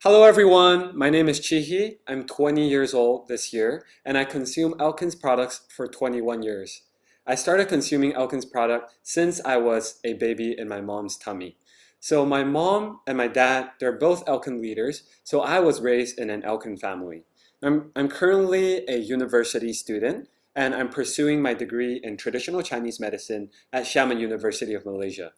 Hello everyone, my name is Chihi. I'm 20 years old this year and I consume Elkens products for 21 years. I started consuming Elkens product since I was a baby in my mom's tummy. So my mom and my dad, they're both Elken leaders, so I was raised in an Elken family. I'm currently a university student and I'm pursuing my degree in traditional Chinese medicine at Xiamen University of Malaysia.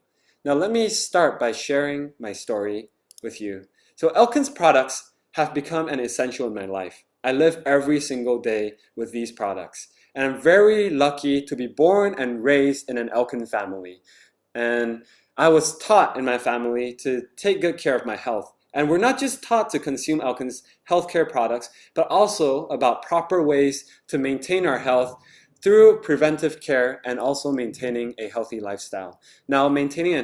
Now let me start by sharing my story with you. So Elkens products have become an essential in my life. I live every single day with these products. And I'm very lucky to be born and raised in an Elken family. And I was taught in my family to take good care of my health. And we're not just taught to consume Elkens healthcare products, but also about proper ways to maintain our health through preventive care and also maintaining a healthy lifestyle. Now, maintaining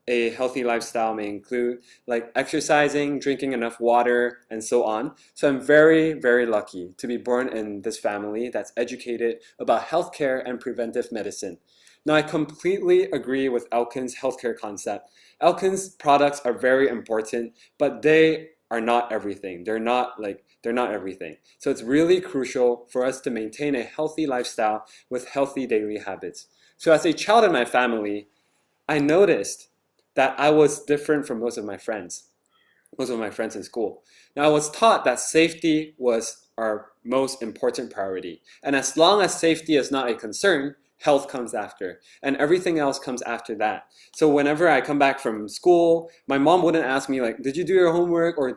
a healthy lifestyle may include like exercising, drinking enough water, and so on. So I'm very, very lucky to be born in this family that's educated about healthcare and preventive medicine. Now, I completely agree with Elkens' healthcare concept. Elkens products are very important, but they are not everything. They're not everything. So it's really crucial for us to maintain a healthy lifestyle with healthy daily habits. So as a child in my family, I noticed that I was different from most of my friends in school. Now I was taught that safety was our most important priority. And as long as safety is not a concern, health comes after, and everything else comes after that. So whenever I come back from school, my mom wouldn't ask me like, did you do your homework, or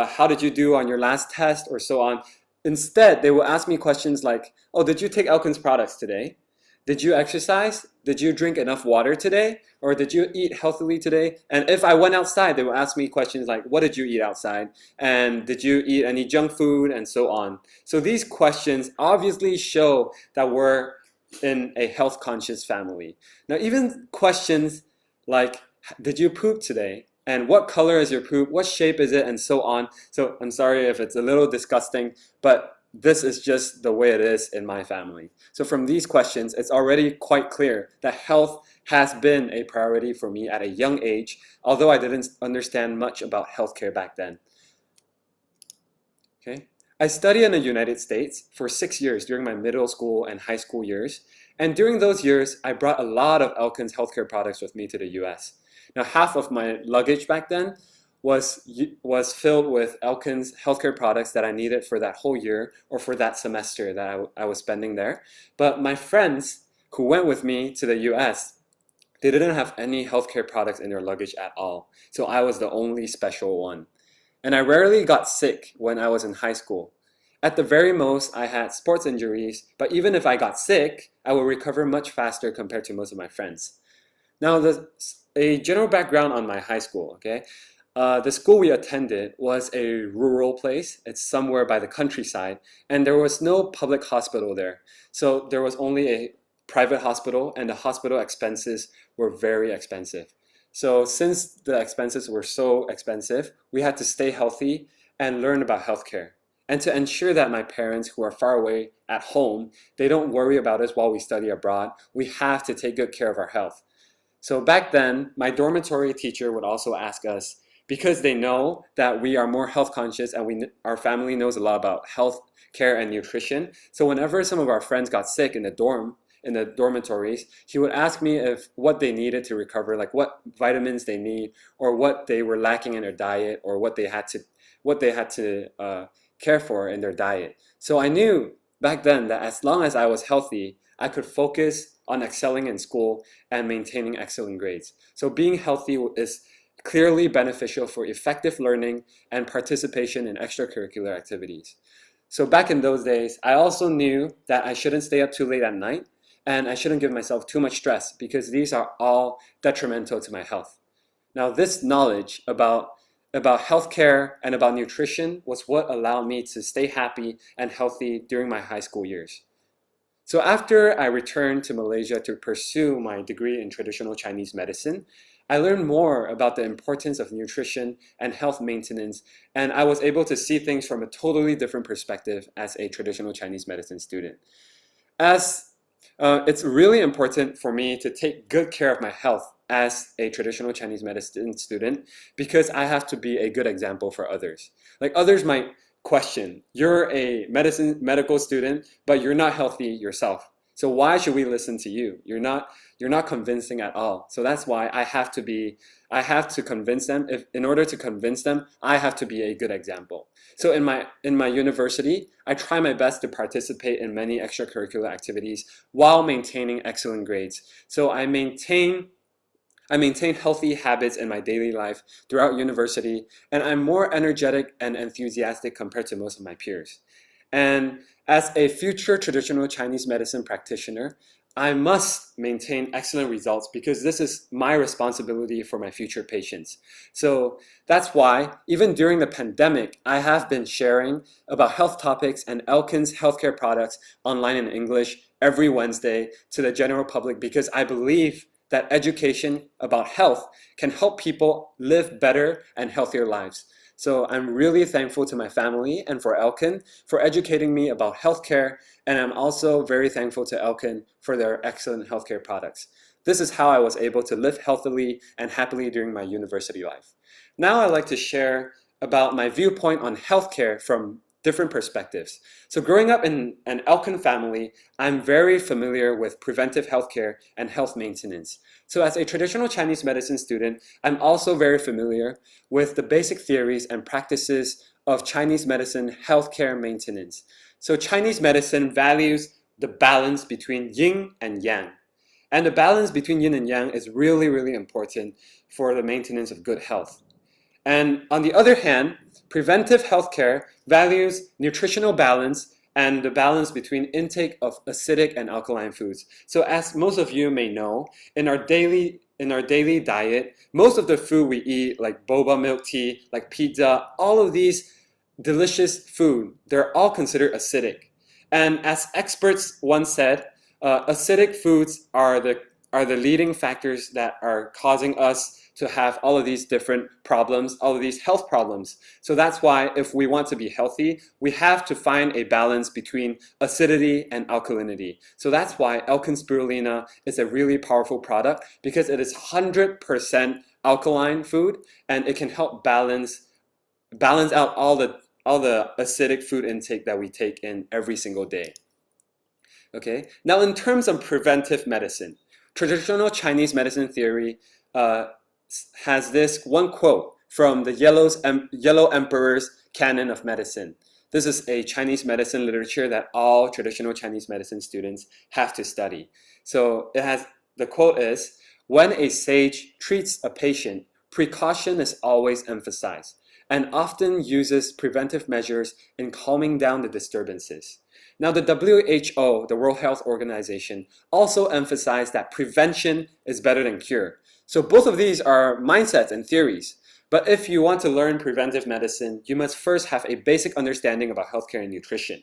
how did you do on your last test, or so on. Instead, they will ask me questions like, oh, did you take Elkens products today? Did you exercise? Did you drink enough water today? Or did you eat healthily today? And if I went outside, they will ask me questions like, what did you eat outside? And did you eat any junk food? And so on. So these questions obviously show that we're in a health conscious family. Now even questions like, did you poop today? And what color is your poop? What shape is it? And so on. So I'm sorry if it's a little disgusting, but this is just the way it is in my family. So from these questions, it's already quite clear that health has been a priority for me at a young age, although I didn't understand much about healthcare back then. Okay. I studied in the United States for 6 years during my middle school and high school years. And during those years, I brought a lot of Elkens healthcare products with me to the US. Now, half of my luggage back then was filled with Elkens healthcare products that I needed for that whole year or for that semester that I was spending there. But my friends who went with me to the US, they didn't have any healthcare products in their luggage at all. So I was the only special one. And I rarely got sick when I was in high school. At the very most, I had sports injuries, but even if I got sick, I would recover much faster compared to most of my friends. Now, a general background on my high school, okay? The school we attended was a rural place. It's somewhere by the countryside, and there was no public hospital there. So there was only a private hospital, and the hospital expenses were very expensive. So since the expenses were so expensive, we had to stay healthy and learn about healthcare. And to ensure that my parents who are far away at home, they don't worry about us while we study abroad, we have to take good care of our health. So back then, my dormitory teacher would also ask us, because they know that we are more health conscious and our family knows a lot about health care and nutrition. So whenever some of our friends got sick in the dormitories, he would ask me if what they needed to recover, like what vitamins they need, or what they were lacking in their diet, or what they had to care for in their diet. So I knew back then that as long as I was healthy, I could focus on excelling in school and maintaining excellent grades. So being healthy is clearly beneficial for effective learning and participation in extracurricular activities. So back in those days, I also knew that I shouldn't stay up too late at night, and I shouldn't give myself too much stress because these are all detrimental to my health. Now, this knowledge about healthcare and about nutrition was what allowed me to stay happy and healthy during my high school years. So after I returned to Malaysia to pursue my degree in traditional Chinese medicine, I learned more about the importance of nutrition and health maintenance, and I was able to see things from a totally different perspective as a traditional Chinese medicine student. It's really important for me to take good care of my health as a traditional Chinese medicine student because I have to be a good example for others. Like others might question, you're a medical student, but you're not healthy yourself. So why should we listen to you? You're not convincing at all. So that's why I have to convince them. In order to convince them, I have to be a good example. So in my university, I try my best to participate in many extracurricular activities while maintaining excellent grades. So I maintain healthy habits in my daily life throughout university, and I'm more energetic and enthusiastic compared to most of my peers. And as a future traditional Chinese medicine practitioner, I must maintain excellent results because this is my responsibility for my future patients. So that's why, even during the pandemic, I have been sharing about health topics and ELKEN's healthcare products online in English every Wednesday to the general public because I believe that education about health can help people live better and healthier lives. So I'm really thankful to my family and for ELKEN for educating me about healthcare, and I'm also very thankful to ELKEN for their excellent healthcare products. This is how I was able to live healthily and happily during my university life. Now I'd like to share about my viewpoint on healthcare from different perspectives. So growing up in an ELKEN family, I'm very familiar with preventive healthcare and health maintenance. So as a traditional Chinese medicine student, I'm also very familiar with the basic theories and practices of Chinese medicine healthcare maintenance. So Chinese medicine values the balance between yin and yang. And the balance between yin and yang is really, really important for the maintenance of good health. And on the other hand, preventive healthcare values nutritional balance and the balance between intake of acidic and alkaline foods. So as most of you may know, in our daily diet, most of the food we eat, like boba milk tea, like pizza, all of these delicious food, they're all considered acidic. And as experts once said, acidic foods are the leading factors that are causing us to have all of these different problems, all of these health problems. So that's why if we want to be healthy, we have to find a balance between acidity and alkalinity. So that's why ELKEN Spirulina is a really powerful product because it is 100% alkaline food and it can help balance out all the acidic food intake that we take in every single day. Okay, now in terms of preventive medicine, traditional Chinese medicine theory has this one quote from the Yellow Emperor's Canon of Medicine. This is a Chinese medicine literature that all traditional Chinese medicine students have to study. So the quote is, "When a sage treats a patient, precaution is always emphasized and often uses preventive measures in calming down the disturbances." Now the WHO, the World Health Organization, also emphasized that prevention is better than cure. So both of these are mindsets and theories. But if you want to learn preventive medicine, you must first have a basic understanding about healthcare and nutrition.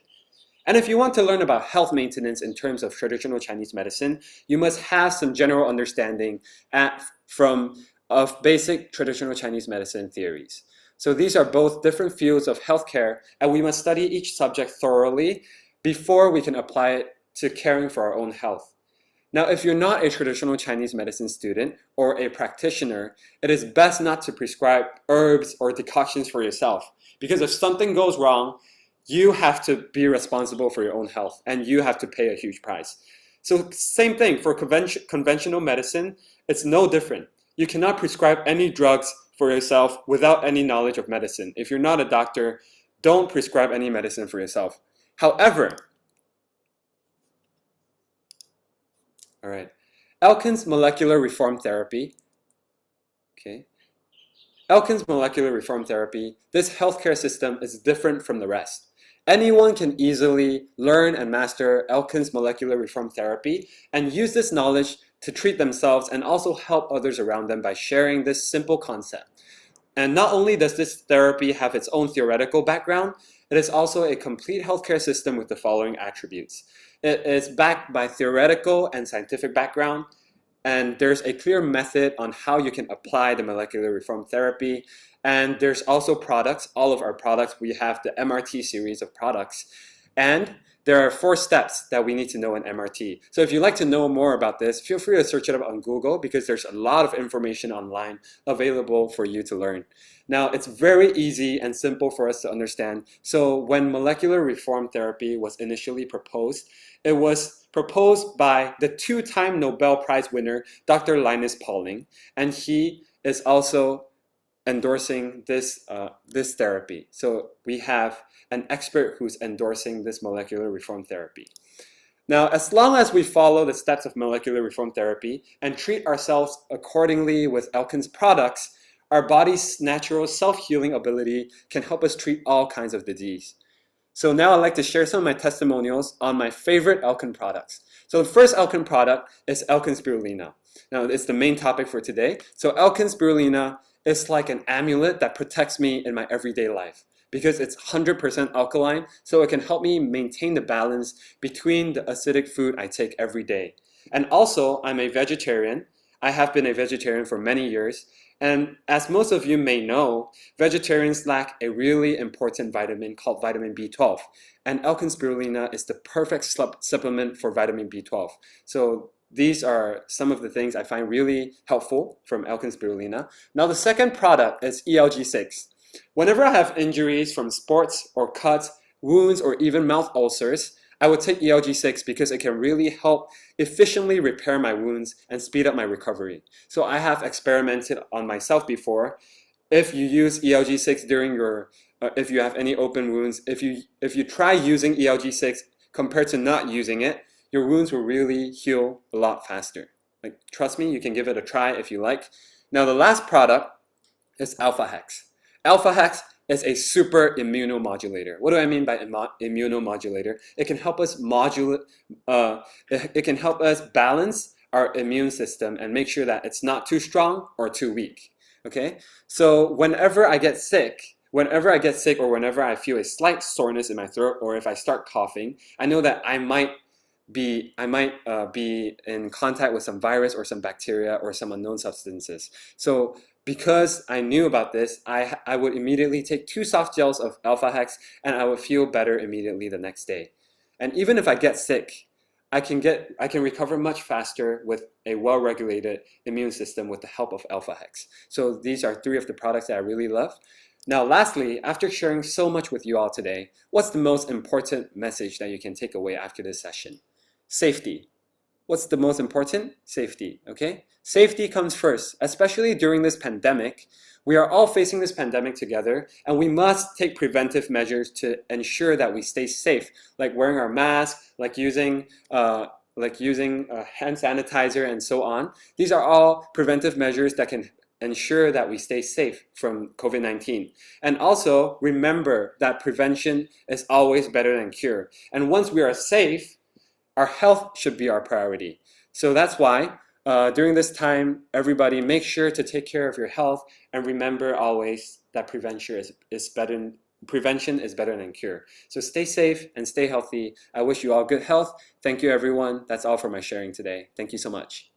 And if you want to learn about health maintenance in terms of traditional Chinese medicine, you must have some general understanding of basic traditional Chinese medicine theories. So these are both different fields of healthcare, and we must study each subject thoroughly before we can apply it to caring for our own health. Now, if you're not a traditional Chinese medicine student or a practitioner, it is best not to prescribe herbs or decoctions for yourself, because if something goes wrong, you have to be responsible for your own health and you have to pay a huge price. So same thing for conventional medicine, it's no different. You cannot prescribe any drugs for yourself without any knowledge of medicine. If you're not a doctor, don't prescribe any medicine for yourself. However, all right, ELKEN's molecular reform therapy, okay. ELKEN's molecular reform therapy, this healthcare system is different from the rest. Anyone can easily learn and master ELKEN's molecular reform therapy and use this knowledge to treat themselves and also help others around them by sharing this simple concept. And not only does this therapy have its own theoretical background, it is also a complete healthcare system with the following attributes. It is backed by theoretical and scientific background, and there's a clear method on how you can apply the molecular reform therapy. And there's also products, all of our products, we have the MRT series of products. And there are 4 steps that we need to know in MRT. So if you'd like to know more about this, feel free to search it up on Google because there's a lot of information online available for you to learn. Now, it's very easy and simple for us to understand. So when molecular reform therapy was initially proposed, it was proposed by the 2-time Nobel Prize winner, Dr. Linus Pauling, and he is also endorsing this therapy. So we have an expert who's endorsing this molecular reform therapy. Now, as long as we follow the steps of molecular reform therapy and treat ourselves accordingly with ELKEN's products, our body's natural self-healing ability can help us treat all kinds of disease. So now I'd like to share some of my testimonials on my favorite ELKEN products. So the first ELKEN product is ELKEN Spirulina. Now, it's the main topic for today. So ELKEN Spirulina is like an amulet that protects me in my everyday life because it's 100% alkaline, so it can help me maintain the balance between the acidic food I take every day. And also, I'm a vegetarian. I have been a vegetarian for many years. And as most of you may know, vegetarians lack a really important vitamin called vitamin B12. And ELKEN Spirulina is the perfect supplement for vitamin B12. So these are some of the things I find really helpful from ELKEN Spirulina. Now the second product is ELG6. Whenever I have injuries from sports or cuts, wounds, or even mouth ulcers, I would take ELG6 because it can really help efficiently repair my wounds and speed up my recovery. So I have experimented on myself before. If you use ELG6 during your, if you have any open wounds, if you try using ELG6 compared to not using it, your wounds will really heal a lot faster. Like, trust me, you can give it a try if you like. Now the last product is Alpha Hex. Alpha Hex is a super immunomodulator. What do I mean by immunomodulator? It can help us it can help us balance our immune system and make sure that it's not too strong or too weak. Okay? So whenever I get sick or whenever I feel a slight soreness in my throat or if I start coughing, I know that I might be in contact with some virus or some bacteria or some unknown substances. So because I knew about this, I would immediately take 2 soft gels of Alpha Hex and I would feel better immediately the next day. And even if I get sick, I can recover much faster with a well-regulated immune system with the help of Alpha Hex. So these are 3 of the products that I really love. Now lastly, after sharing so much with you all today, what's the most important message that you can take away after this session? Safety. What's the most important? Safety, okay? Safety comes first, especially during this pandemic. We are all facing this pandemic together, and we must take preventive measures to ensure that we stay safe, like wearing our mask, like using hand sanitizer, and so on. These are all preventive measures that can ensure that we stay safe from COVID-19. And also, remember that prevention is always better than cure. And once we are safe, our health should be our priority. So that's why during this time, everybody make sure to take care of your health and remember always that prevention is better than cure. So stay safe and stay healthy. I wish you all good health. Thank you, everyone. That's all for my sharing today. Thank you so much.